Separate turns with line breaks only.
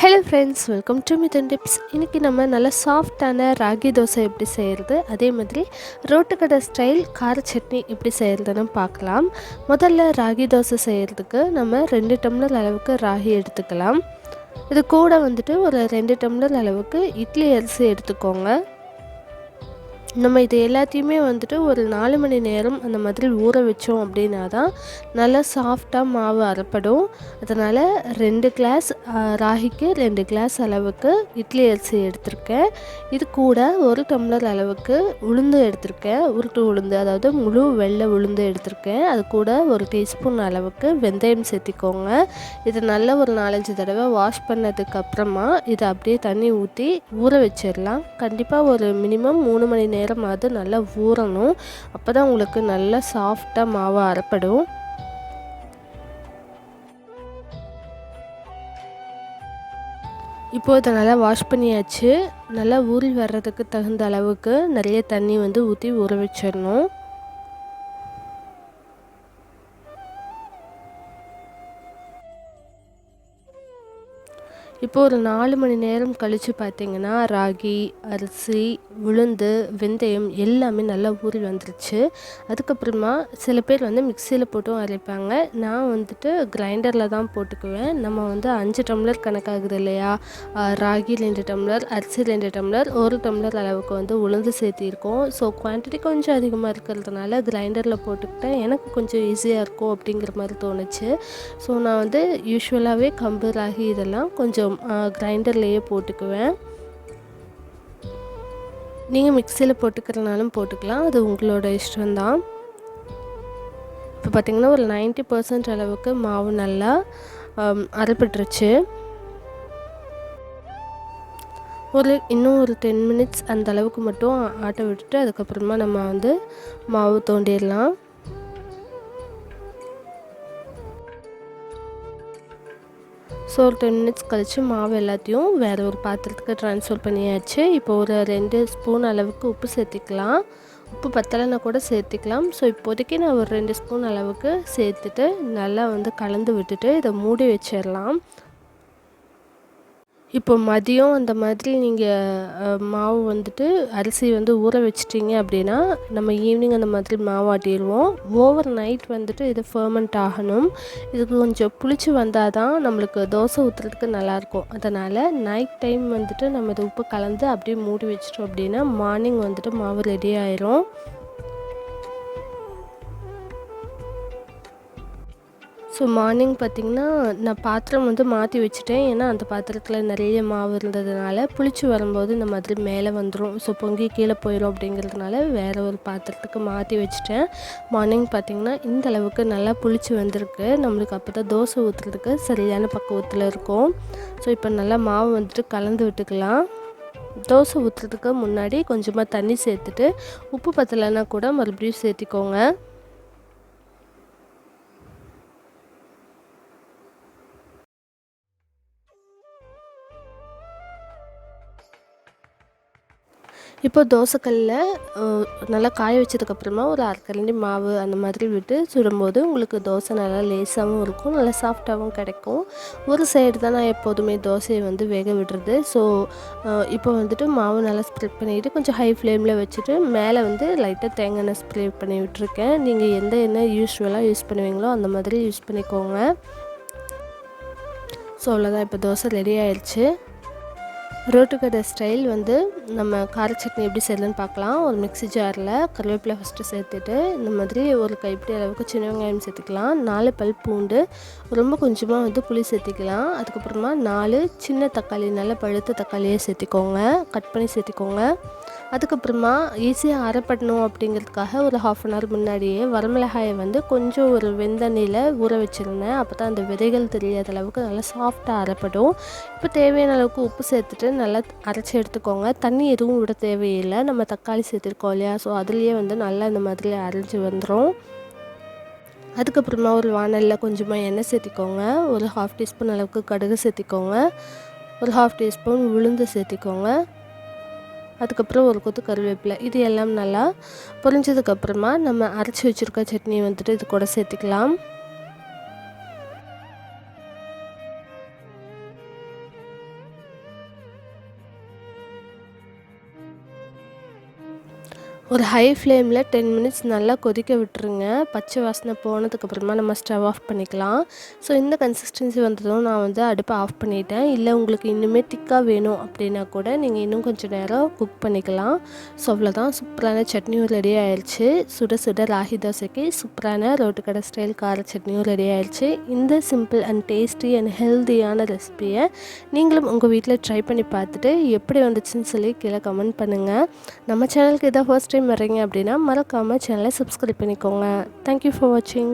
Hello friends, welcome to Mithuntips. இன்றைக்கி நம்ம நல்ல சாஃப்டான ராகி தோசை எப்படி செய்கிறது, அதே மாதிரி ரோட்டுக்கடை ஸ்டைல் கார சட்னி எப்படி செய்கிறதுன்னு பார்க்கலாம். முதல்ல ராகி தோசை செய்கிறதுக்கு நம்ம 2 டம்ளர் அளவுக்கு ராகி எடுத்துக்கலாம். இது கூட வந்துட்டு ஒரு 2 டம்ளர் அளவுக்கு இட்லி அரிசி எடுத்துக்கோங்க. நம்ம இது எல்லாத்தையுமே வந்துட்டு ஒரு 4 மணி நேரம் அந்த மாதிரி ஊற வச்சோம் அப்படின்னா தான் நல்லா சாஃப்டாக மாவு அரைப்படும். அதனால் 2 கிளாஸ் ராகிக்கு 2 கிளாஸ் அளவுக்கு இட்லி அரிசி எடுத்திருக்கேன். இது கூட 1 டம்ளர் அளவுக்கு உளுந்து எடுத்திருக்கேன். உருட்டு உளுந்து, அதாவது முழு வெள்ளை உளுந்து எடுத்திருக்கேன். அது கூட 1 டீஸ்பூன் அளவுக்கு வெந்தயம் சேர்த்திக்கோங்க. இதை நல்லா ஒரு 4-5 தடவை வாஷ் பண்ணதுக்கு அப்புறமா இதை அப்படியே தண்ணி ஊற்றி ஊற வச்சிடலாம். கண்டிப்பாக ஒரு மினிமம் 3 மணி நேரமாவது நல்லா ஊறணும். அப்போ தான் உங்களுக்கு நல்லா சாஃப்டாக மாவு அரைப்படும். இப்போது இதை நல்லா வாஷ் பண்ணியாச்சு. நல்லா ஊறி வர்றதுக்கு தகுந்த அளவுக்கு நிறைய தண்ணி ஊற்றி ஊற வச்சிடணும். இப்போ ஒரு 4 மணி நேரம் கழித்து பார்த்திங்கன்னா ராகி, அரிசி, உளுந்து, வெந்தயம் எல்லாமே நல்லா ஊறி வந்துருச்சு. அதுக்கப்புறமா சில பேர் மிக்சியில் போட்டும் அரைப்பாங்க. நான் கிரைண்டரில் தான் போட்டுக்குவேன். நம்ம 5 டம்ளர் கணக்காகுது இல்லையா, ராகி 2 டம்ளர், அரிசி 2 டம்ளர், 1 டம்ளர் அளவுக்கு உளுந்து சேர்த்திருக்கோம். ஸோ குவான்டிட்டி கொஞ்சம் அதிகமாக இருக்கிறதுனால கிரைண்டரில் போட்டுக்கிட்டேன். எனக்கு கொஞ்சம் ஈஸியாக இருக்கும் அப்படிங்கிற மாதிரி தோணுச்சு. ஸோ நான் யூஸ்வலாகவே கம்பு, ராகி இதெல்லாம் கொஞ்சம் கிரைண்டர்லேயே போட்டுக்குவேன். நீங்கள் மிக்சியில் போட்டுக்கிறனாலும் போட்டுக்கலாம், அது உங்களோட இஷ்டம்தான். இப்போ பார்த்திங்கன்னா ஒரு 90% அளவுக்கு மாவு நல்லா அரைப்பட்டுருச்சு. இன்னும் ஒரு 10 மினிட்ஸ் அந்த அளவுக்கு மட்டும் ஆட்ட விட்டுட்டு அதுக்கப்புறமா நம்ம மாவு தோண்டிடலாம். ஸோ ஒரு 10 மினிட்ஸ் கழித்து மாவு எல்லாத்தையும் வேறு ஒரு பாத்திரத்துக்கு ட்ரான்ஸ்ஃபர் பண்ணியாச்சு. இப்போ ஒரு 2 ஸ்பூன் அளவுக்கு உப்பு சேர்த்திக்கலாம். உப்பு பத்தலைன்னா கூட சேர்த்திக்கலாம். ஸோ இப்போதைக்கு நான் ஒரு 2 ஸ்பூன் அளவுக்கு சேர்த்துட்டு நல்லா கலந்து விட்டுட்டு இதை மூடி வச்சிடலாம். இப்போ மதியம் அந்த மாதிரி நீங்கள் மாவு அரிசி ஊற வச்சிட்டிங்க அப்படின்னா நம்ம ஈவினிங் அந்த மாதிரி மாவு ஆட்டிடுவோம். ஓவர் நைட் இது ஃபர்மெண்ட் ஆகணும். இதுக்கு கொஞ்சம் புளிச்சு வந்தால் தான் நம்மளுக்கு தோசை ஊற்றுறதுக்கு நல்லாயிருக்கும். அதனால் நைட் டைம் நம்ம இதை உப்பு கலந்து அப்படியே மூடி வச்சிட்டோம் அப்படின்னா மார்னிங் மாவு ரெடி ஆயிரும். ஸோ மார்னிங் பார்த்திங்கன்னா நான் பாத்திரம் மாற்றி வச்சுட்டேன். ஏன்னா அந்த பாத்திரத்தில் நிறைய மாவு இருந்ததுனால புளிச்சு வரும்போது இந்த மாதிரி மேலே வந்துடும். ஸோ பொங்கி கீழே போயிடும் அப்படிங்கிறதுனால வேறு ஒரு பாத்திரத்துக்கு மாற்றி வச்சுட்டேன். மார்னிங் பார்த்திங்கன்னா இந்த அளவுக்கு நல்லா புளிச்சு வந்திருக்கு. நம்மளுக்கு அப்போ தான் தோசை ஊற்றுறதுக்கு சரியான பக்குவத்தில் இருக்கும். ஸோ இப்போ நல்லா மாவு கலந்து விட்டுக்கலாம். தோசை ஊற்றுறதுக்கு முன்னாடி கொஞ்சமாக தண்ணி சேர்த்துட்டு உப்பு பத்தலைன்னா கூட மறுபடியும் சேர்த்திக்கோங்க. இப்போ தோசைக்கல்லில் நல்லா காய வச்சதுக்கப்புறமா ஒரு 1/2 கரண்டி மாவு அந்த மாதிரி விட்டு சுடும்போது உங்களுக்கு தோசை நல்லா லேசாகவும் இருக்கும், நல்லா சாஃப்டாகவும் கிடைக்கும். ஒரு சைடு தான் நான் எப்போதுமே தோசையை வேக விடுறது. ஸோ இப்போ மாவு நல்லா ஸ்ப்ரெட் பண்ணிவிட்டு கொஞ்சம் ஹை ஃப்ளேமில் வச்சுட்டு மேலே லைட்டாக தேங்காய் எண்ணெய் ஸ்ப்ரே பண்ணி விட்டுருக்கேன். நீங்கள் எந்த எண்ணெய் யூஸ்வலாக யூஸ் பண்ணுவீங்களோ அந்த மாதிரி யூஸ் பண்ணிக்கோங்க. ஸோ அவ்வளோதான், இப்போ தோசை ரெடி ஆயிடுச்சு. ரோட்டுக்கடை ஸ்டைல் நம்ம கார சட்னி எப்படி செய்யலன்னு பார்க்கலாம். ஒரு மிக்ஸி ஜாரில் கருவேப்பிலை ஃபஸ்ட்டு சேர்த்துட்டு இந்த மாதிரி ஒரு கைப்பிடி அளவுக்கு சின்ன வெங்காயம் சேர்த்துக்கலாம். 4 பல் பூண்டு, ரொம்ப கொஞ்சமாக புளி சேர்த்திக்கலாம். அதுக்கப்புறமா 4 சின்ன தக்காளி, நல்ல பழுத்த தக்காளியை சேர்த்திக்கோங்க, கட் பண்ணி சேர்த்திக்கோங்க. அதுக்கப்புறமா ஈஸியாக அரைப்படணும் அப்படிங்கிறதுக்காக ஒரு 1/2 அன் ஹவர் முன்னாடியே வரமிளகாயை கொஞ்சம் ஒரு வெந்தண்ணியில் ஊற வச்சுருந்தேன். அப்போ தான் அந்த விதைகள் தெரியாத அளவுக்கு நல்லா சாஃப்டாக அரைப்படும். இப்போ தேவையான அளவுக்கு உப்பு சேர்த்துட்டு நல்லா அரைச்சி எடுத்துக்கோங்க. தண்ணி எதுவும் விட தேவையில்லை, நம்ம தக்காளி சேர்த்துருக்கோம் இல்லையா, ஸோ அதுலேயே நல்லா இந்த மாதிரி அரைஞ்சி வந்துடும். அதுக்கப்புறமா ஒரு வானலில் கொஞ்சமாக எண்ணெய் சேர்த்திக்கோங்க. ஒரு 1/2 டீஸ்பூன் அளவுக்கு கடுகு சேர்த்திக்கோங்க. ஒரு 1/2 டீஸ்பூன் உளுந்து சேர்த்திக்கோங்க. அதுக்கப்புறம் ஒரு கொத்து கருவேப்பிலை, இது எல்லாம் நல்லா பொரிஞ்சதுக்கப்புறமா நம்ம அரைச்சி வச்சுருக்க சட்னி இது கூட சேர்த்துக்கலாம். ஒரு ஹை ஃப்ளேமில் 10 மினிட்ஸ் நல்லா கொதிக்க விட்டுருங்க. பச்சை வாசனை போனதுக்கப்புறமா நம்ம ஸ்டவ் ஆஃப் பண்ணிக்கலாம். ஸோ இந்த கன்சிஸ்டன்சி வந்ததும் நான் வந்து அடுப்பை ஆஃப் பண்ணிட்டேன். இல்லை உங்களுக்கு இன்னுமே திக்காக வேணும் அப்படின்னா கூட நீங்கள் இன்னும் கொஞ்சம் நேரம் குக் பண்ணிக்கலாம். ஸோ அவ்வளோதான், சூப்பரான சட்னியும் ரெடி ஆயிடுச்சு. சுட சுட ராகி தோசைக்கு சூப்பரான ரோட்டுக்கடை ஸ்டைல் கார சட்னியும் ரெடி ஆயிடுச்சு. இந்த சிம்பிள் அண்ட் டேஸ்டி அண்ட் ஹெல்த்தியான ரெசிபியை நீங்களும் உங்கள் வீட்டில் ட்ரை பண்ணி பார்த்துட்டு எப்படி வந்துச்சுன்னு சொல்லி கீழே கமெண்ட் பண்ணுங்கள். நம்ம சேனலுக்கு இதான் ஃபர்ஸ்ட் டைம் வரீங்க அப்படின்னா மறக்காமல் சேனலை சப்ஸ்கிரைப் பண்ணிக்கோங்க. தேங்க்யூ ஃபார் வாட்சிங்.